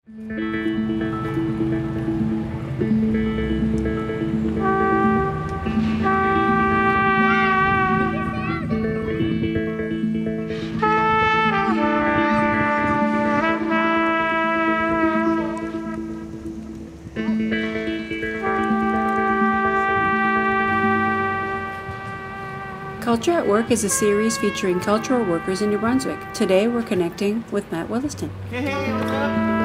Culture at Work is a series featuring cultural workers in New Brunswick. Today we're connecting with Matt Williston. Hey, what's up?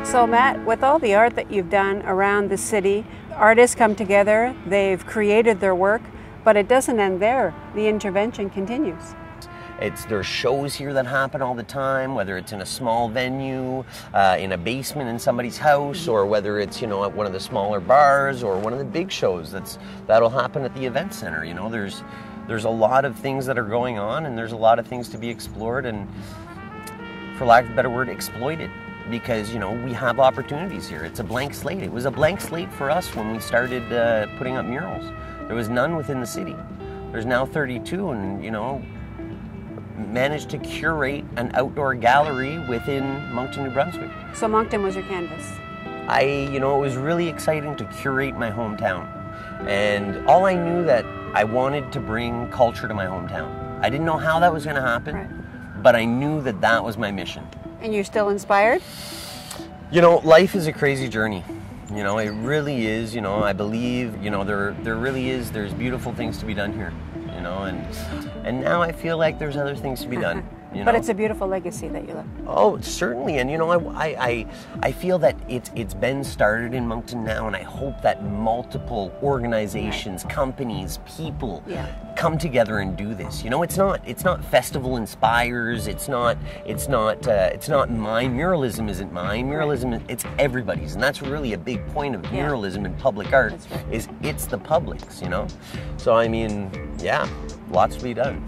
So Matt, with all the art that you've done around the city, artists come together, they've created their work, but it doesn't end there. The intervention continues. There's shows here that happen all the time, whether it's in a small venue, in a basement in somebody's house, or whether it's, you know, at one of the smaller bars or one of the big shows that'll happen at the event center. You know, there's a lot of things that are going on, and there's a lot of things to be explored and, for lack of a better word, exploited. Because, you know, we have opportunities here. It's a blank slate. It was a blank slate for us when we started putting up murals. There was none within the city. There's now 32, and, you know, managed to curate an outdoor gallery within Moncton, New Brunswick. So Moncton was your canvas? You know, it was really exciting to curate my hometown. And all I knew that I wanted to bring culture to my hometown. I didn't know how that was going to happen, right, but I knew that that was my mission. And you're still inspired? You know, life is a crazy journey. You know, it really is. You know, I believe, you know, there really is, there's beautiful things to be done here. You know, and now I feel like there's other things to be done. You know? But it's a beautiful legacy that you left. Oh, certainly. And, you know, I feel that it's been started in Moncton now, and I hope that multiple organizations, right, companies, people, yeah, come together and do this. You know, it's not festival inspires. It's not mine. Muralism isn't mine. Muralism, right, it's everybody's, and that's really a big point of muralism, yeah, and public art, right, is it's the public's. You know, so I mean, yeah, lots to be done.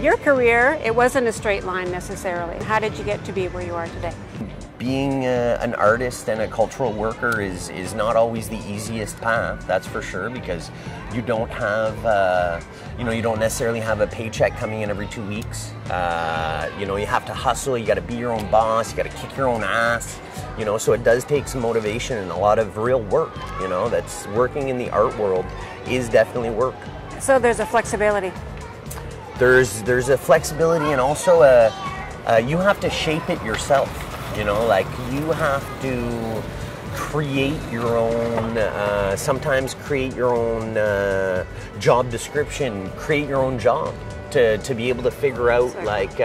Your career, it wasn't a straight line necessarily. How did you get to be where you are today? Being an artist and a cultural worker is not always the easiest path, that's for sure, because you don't have, you know, you don't necessarily have a paycheck coming in every 2 weeks. You know, you have to hustle, you got to be your own boss, you got to kick your own ass, you know, so it does take some motivation and a lot of real work, you know, that's working in the art world is definitely work. So there's a flexibility. There's a flexibility, and also you have to shape it yourself. You know, like you have to create your own, sometimes create your own job description, create your own job to be able to figure out, like,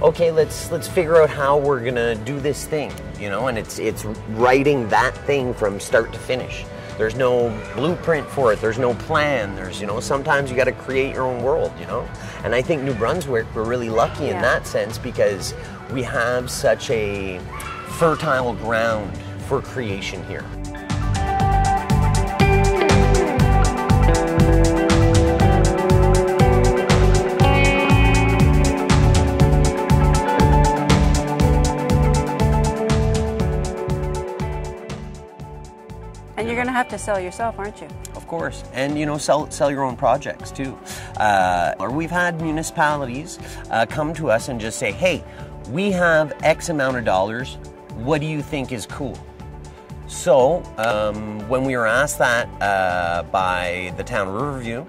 okay, let's figure out how we're gonna do this thing, you know, and it's writing that thing from start to finish. There's no blueprint for it. There's no plan. There's, you know, sometimes you got to create your own world, you know. And I think New Brunswick, we're really lucky in that sense, because we have such a fertile ground for creation here. And you're going to have to sell yourself, aren't you? Of course. And, you know, sell your own projects, too. Or we've had municipalities come to us and just say, hey, we have X amount of dollars. What do you think is cool? So, when we were asked that by the town of Riverview,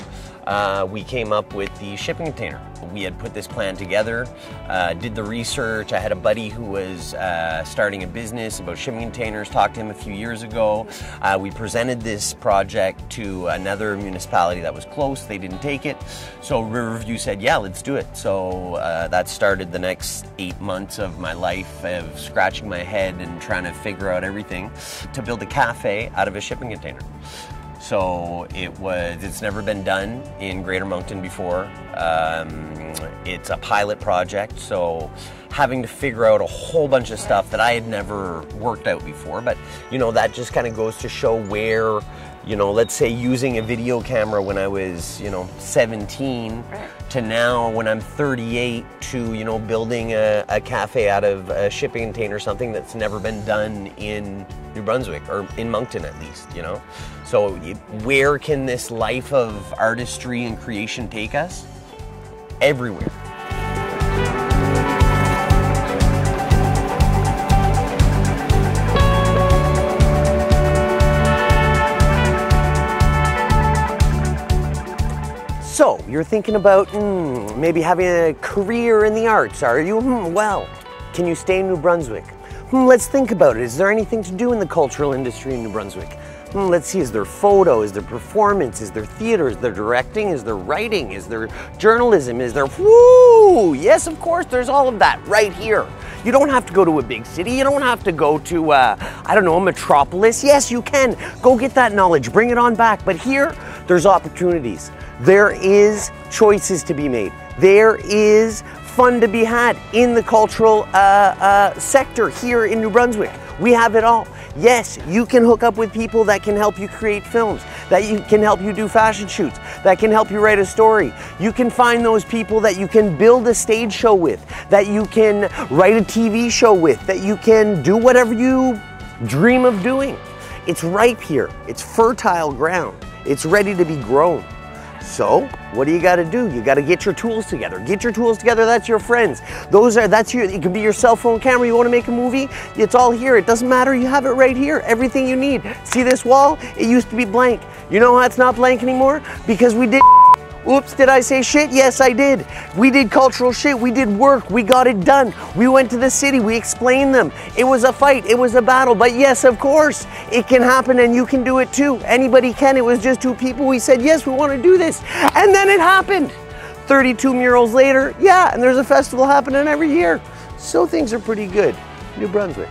we came up with the shipping container. We had put this plan together, did the research. I had a buddy who was starting a business about shipping containers, talked to him a few years ago. We presented this project to another municipality that was close. They didn't take it. So Riverview said, yeah, let's do it. So that started the next 8 months of my life of scratching my head and trying to figure out everything to build a cafe out of a shipping container. So it's never been done in Greater Moncton before. It's a pilot project, so having to figure out a whole bunch of stuff that I had never worked out before. But, you know, that just kind of goes to show where you know, let's say using a video camera when I was, you know, 17, to now when I'm 38, to, you know, building a cafe out of a shipping container, something that's never been done in New Brunswick, or in Moncton at least, you know? So where can this life of artistry and creation take us? Everywhere. So, you're thinking about maybe having a career in the arts, are you? Well, can you stay in New Brunswick? Let's think about it. Is there anything to do in the cultural industry in New Brunswick? Let's see, is there photo, is there performance, is there theater, is there directing, is there writing, is there journalism, is there, woo! Yes, of course, there's all of that right here. You don't have to go to a big city, you don't have to go to, I don't know, a metropolis. Yes, you can. Go get that knowledge, bring it on back. But here, there's opportunities. There is choices to be made. There is fun to be had in the cultural sector here in New Brunswick. We have it all. Yes, you can hook up with people that can help you create films, that you can help you do fashion shoots, that can help you write a story. You can find those people that you can build a stage show with, that you can write a TV show with, that you can do whatever you dream of doing. It's ripe here. It's fertile ground. It's ready to be grown. So, what do you got to do? You got to get your tools together. Get your tools together. That's your friends. It could be your cell phone camera. You want to make a movie? It's all here. It doesn't matter. You have it right here. Everything you need. See this wall? It used to be blank. You know how it's not blank anymore? Because we did. Oops, did I say shit? Yes, I did. We did cultural shit. We did work. We got it done. We went to the city. We explained them. It was a fight. It was a battle. But yes, of course, it can happen and you can do it too. Anybody can. It was just two people. We said, yes, we want to do this. And then it happened. 32 murals later, yeah, and there's a festival happening every year. So things are pretty good. New Brunswick.